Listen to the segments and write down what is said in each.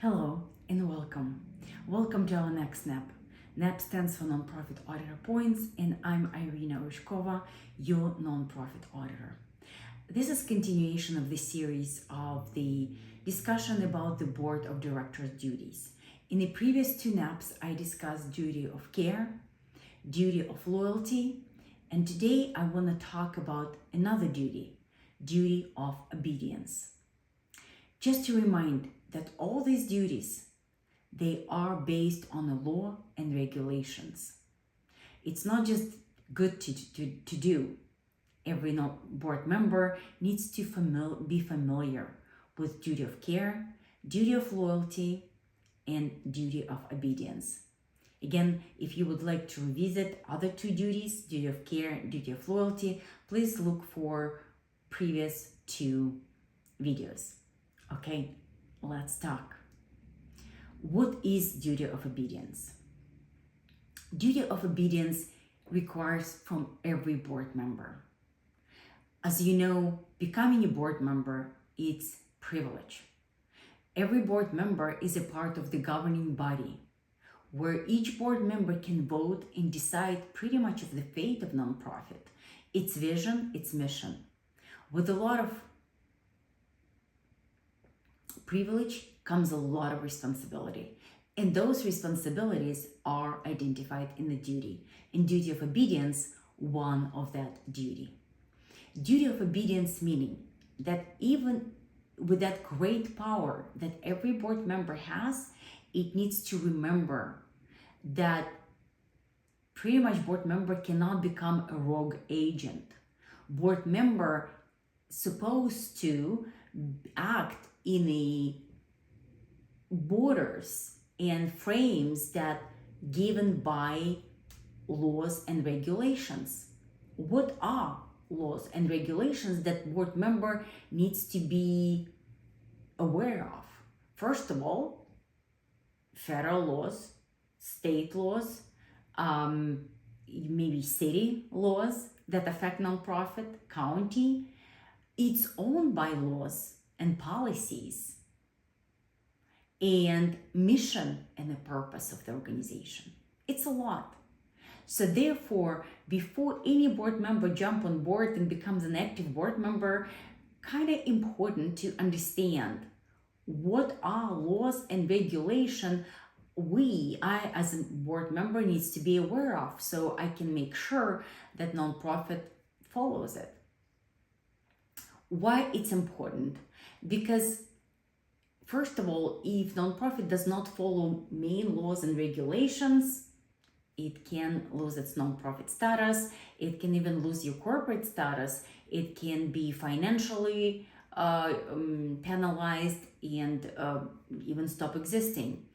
Hello and welcome. Welcome to our next NAP. NAP stands for Nonprofit Auditor Points, and I'm Irina Oshkova, your nonprofit auditor. This is continuation of the series of the discussion about the Board of Directors duties. In the previous two NAPs, I discussed duty of care, duty of loyalty, and today I want to talk about another duty, duty of obedience. Just to remind that all these duties, they are based on the law and regulations. It's not just good to do. Every board member needs to be familiar with duty of care, duty of loyalty, and duty of obedience. Again, if you would like to revisit other two duties, duty of care and duty of loyalty, please look for previous two videos. Okay, let's talk. What is duty of obedience? Duty of obedience requires from every board member. As you know, becoming a board member, it's privilege. Every board member is a part of the governing body, where each board member can vote and decide pretty much of the fate of nonprofit, its vision, its mission. With a lot of privilege comes a lot of responsibility, and those responsibilities are identified in the duty. In duty of obedience, one of that duty. Duty of obedience meaning that even with that great power that every board member has, it needs to remember that pretty much board member cannot become a rogue agent. Board member supposed to act in the borders and frames that given by laws and regulations. What are laws and regulations that board member needs to be aware of? First of all, federal laws, state laws, maybe city laws that affect nonprofit, county, its own bylaws and policies, and mission and the purpose of the organization. It's a lot. So therefore, before any board member jump on board and becomes an active board member, kind of important to understand what are laws and regulation I as a board member needs to be aware of, so I can make sure that nonprofit follows it. Why it's important? Because first of all, if nonprofit does not follow main laws and regulations, it can lose its nonprofit status. It can even lose your corporate status. It can be financially penalized and even stop existing.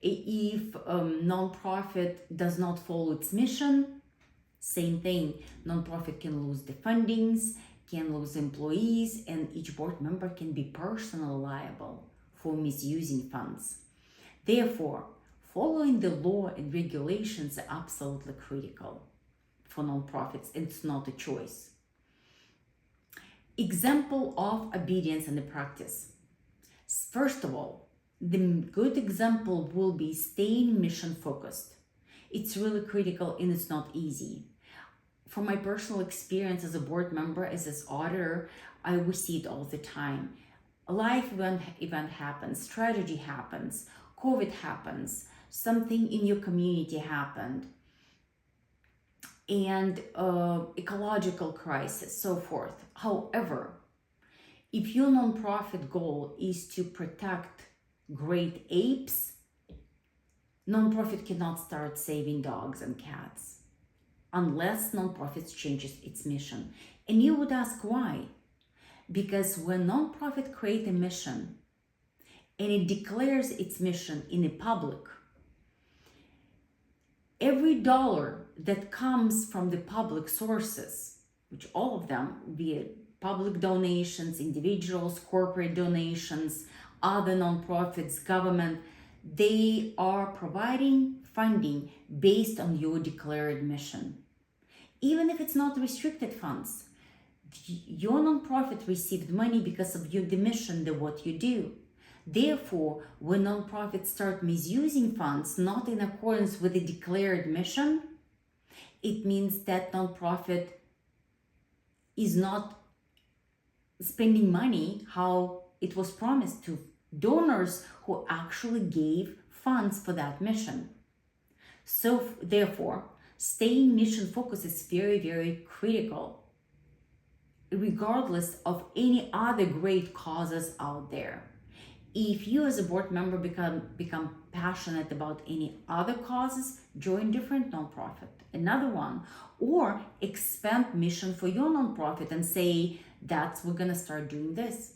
If nonprofit does not follow its mission, same thing. Nonprofit can lose the fundings, can lose employees, and each board member can be personally liable for misusing funds. Therefore, following the law and regulations are absolutely critical for nonprofits. It's not a choice. Example of obedience in the practice. First of all, the good example will be staying mission focused. It's really critical and it's not easy. From my personal experience as a board member, as an auditor, I will see it all the time. A life event happens, tragedy happens, COVID happens, something in your community happened, and ecological crisis, so forth. However, if your nonprofit goal is to protect great apes, nonprofit cannot start saving dogs and cats unless nonprofit changes its mission. And you would ask why? Because when nonprofit creates a mission and it declares its mission in the public, every dollar that comes from the public sources, which all of them, be it public donations, individuals, corporate donations, other nonprofits, government, they are providing funding based on your declared mission. Even if it's not restricted funds, your nonprofit received money because of the mission, what you do. Therefore, when nonprofits start misusing funds not in accordance with the declared mission, it means that nonprofit is not spending money how it was promised to donors who actually gave funds for that mission. So therefore, staying mission focused is very, very critical, regardless of any other great causes out there. If you as a board member become passionate about any other causes, join different nonprofit, another one, or expand mission for your nonprofit and say, that's we're gonna start doing this.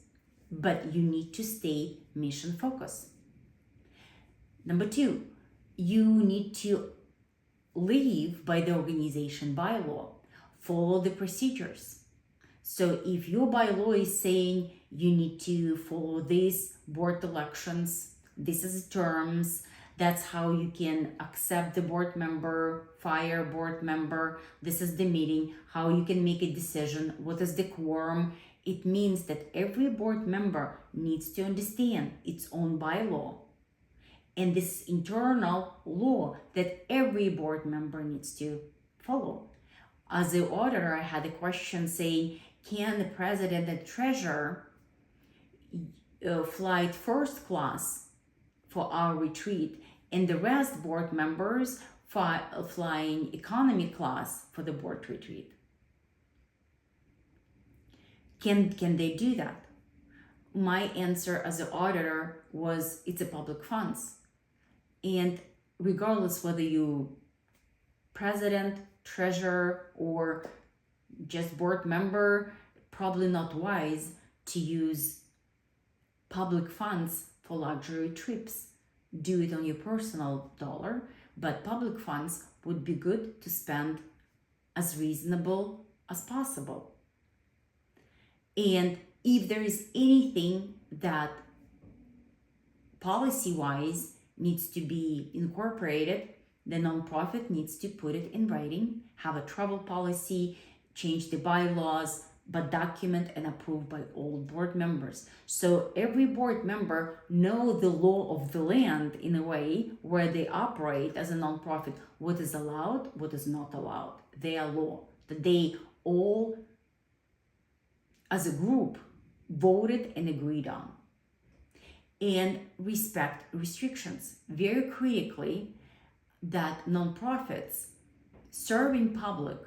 But you need to stay mission focused. Number two, you need to live by the organization bylaw, follow the procedures. So if your bylaw is saying you need to follow these board elections, this is the terms, that's how you can accept the board member, fire board member, this is the meeting, how you can make a decision, what is the quorum. It means that every board member needs to understand its own bylaw and this internal law that every board member needs to follow. As the auditor, I had a question saying, can the president and treasurer fly first class for our retreat and the rest board members flying economy class for the board retreat? Can they do that? My answer as an auditor was, it's a public funds. And regardless whether you president, treasurer, or just board member, probably not wise to use public funds for luxury trips. Do it on your personal dollar, but public funds would be good to spend as reasonable as possible. And if there is anything that policy-wise needs to be incorporated, the nonprofit needs to put it in writing, have a travel policy, change the bylaws, but document and approved by all board members. So every board member know the law of the land in a way where they operate as a nonprofit, what is allowed, what is not allowed, their law, that they all as a group voted and agreed on. And respect restrictions. Very critically, that nonprofits serving public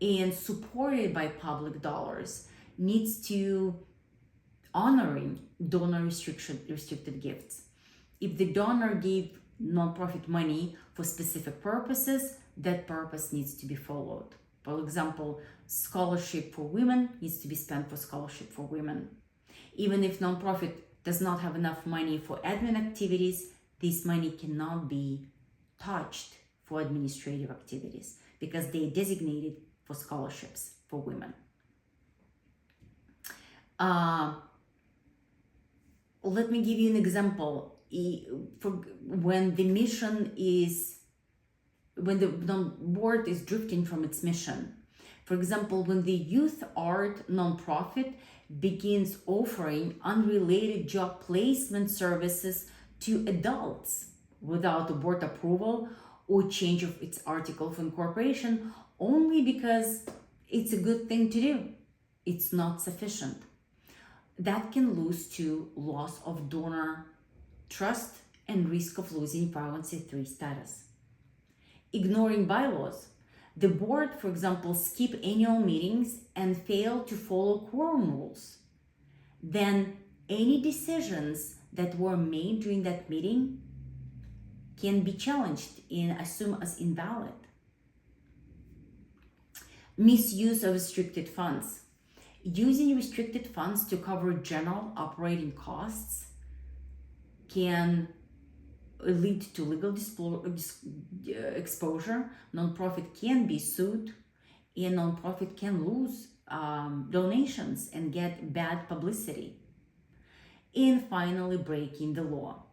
and supported by public dollars needs to honoring donor restricted gifts. If the donor gave nonprofit money for specific purposes, that purpose needs to be followed. For example, scholarship for women needs to be spent for scholarship for women. Even if nonprofit does not have enough money for admin activities, this money cannot be touched for administrative activities because they designated for scholarships for women. Let me give you an example. When the board is drifting from its mission. For example, when the youth art nonprofit begins offering unrelated job placement services to adults without a board approval or change of its article of incorporation only because it's a good thing to do, it's not sufficient. That can lose to loss of donor trust and risk of losing 501(c)(3) status. Ignoring bylaws. The board, for example, skip annual meetings and fail to follow quorum rules. Then any decisions that were made during that meeting can be challenged and assumed as invalid. Misuse of restricted funds. Using restricted funds to cover general operating costs can lead to legal exposure. Nonprofit can be sued, and nonprofit can lose donations and get bad publicity. And finally, breaking the law.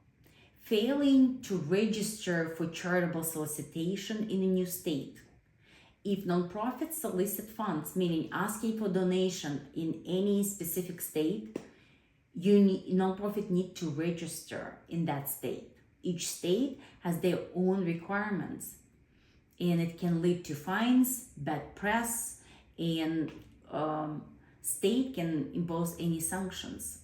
Failing to register for charitable solicitation in a new state. If nonprofits solicit funds, meaning asking for donation in any specific state, nonprofit need to register in that state. Each state has their own requirements, and it can lead to fines, bad press, and state can impose any sanctions.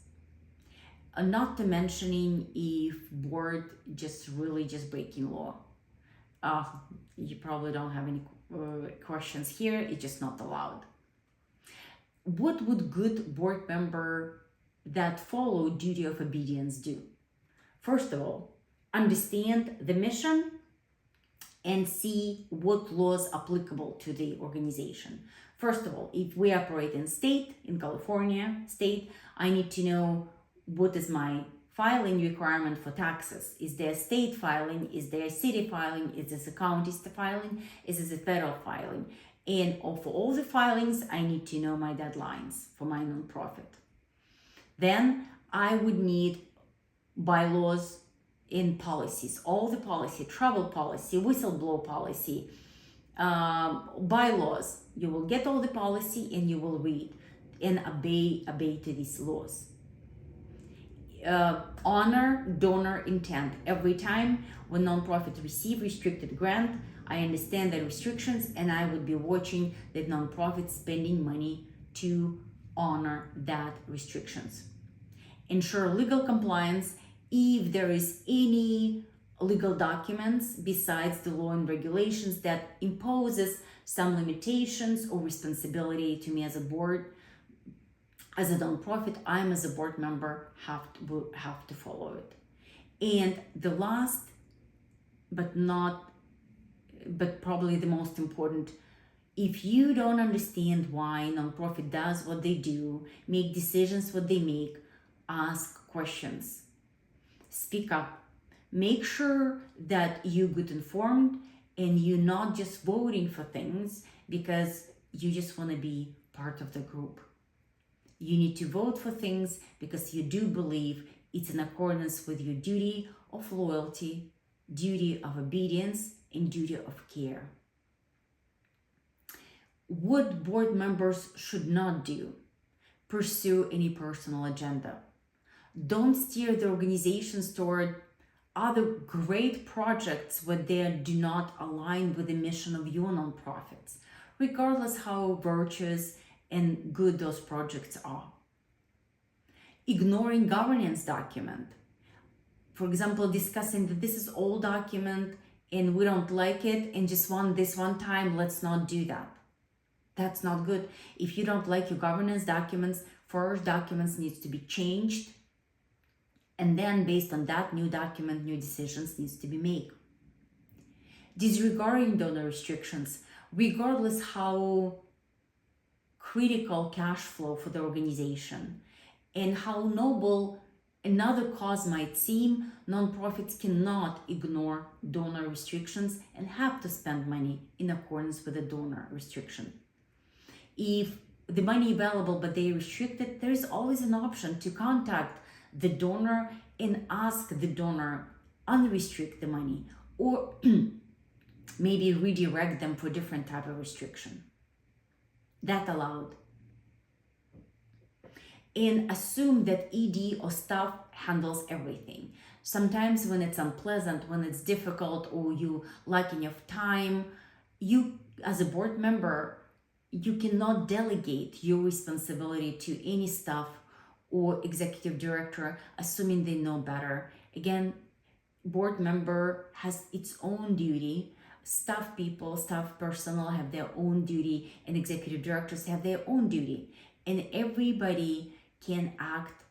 Not to mentioning if board just really just breaking law. You probably don't have any questions here. It's just not allowed. What would good board member that follow duty of obedience do? First of all, understand the mission and see what laws applicable to the organization. First of all, if we operate in California state, I need to know what is my filing requirement for taxes. Is there state filing? Is there city filing? Is this a county filing? Is this a federal filing? And for all the filings, I need to know my deadlines for my nonprofit. Then I would need bylaws and policies, all the policy, travel policy, whistleblower policy, bylaws. You will get all the policy and you will read and obey to these laws. Honor donor intent. Every time when nonprofit receive restricted grant, I understand the restrictions and I would be watching that nonprofit spending money to honor that restrictions. Ensure legal compliance. If there is any legal documents besides the law and regulations that imposes some limitations or responsibility to me as a board, as a nonprofit, I'm as a board member have to follow it. And the last, but probably the most important, if you don't understand why nonprofit does what they do, make decisions what they make, ask questions. Speak up. Make sure that you get informed and you're not just voting for things because you just want to be part of the group. You need to vote for things because you do believe it's in accordance with your duty of loyalty, duty of obedience, and duty of care. What board members should not do: pursue any personal agenda. Don't steer the organizations toward other great projects where they do not align with the mission of your nonprofits, regardless how virtuous and good those projects are. Ignoring governance document. For example, discussing that this is old document and we don't like it and just want this one time, let's not do that. That's not good. If you don't like your governance documents, first documents needs to be changed. And then based on that new document, new decisions needs to be made. Disregarding donor restrictions, regardless how critical cash flow for the organization and how noble another cause might seem, nonprofits cannot ignore donor restrictions and have to spend money in accordance with the donor restriction. If the money available but they restricted, there is always an option to contact the donor and ask the donor unrestrict the money or maybe redirect them for different type of restriction. That allowed. And assume that ED or staff handles everything. Sometimes when it's unpleasant, when it's difficult, or you lack enough time, you as a board member, you cannot delegate your responsibility to any staff or executive director, assuming they know better. Again, board member has its own duty. Staff people, staff personnel have their own duty, and executive directors have their own duty. And everybody can act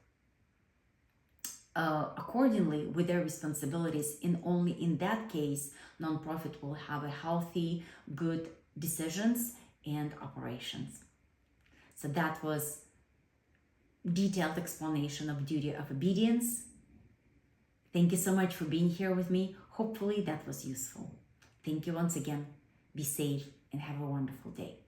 accordingly with their responsibilities. And only in that case, nonprofit will have a healthy, good decisions and operations. So that was detailed explanation of duty of obedience. Thank you so much for being here with me. Hopefully that was useful. Thank you once again. Be safe and have a wonderful day.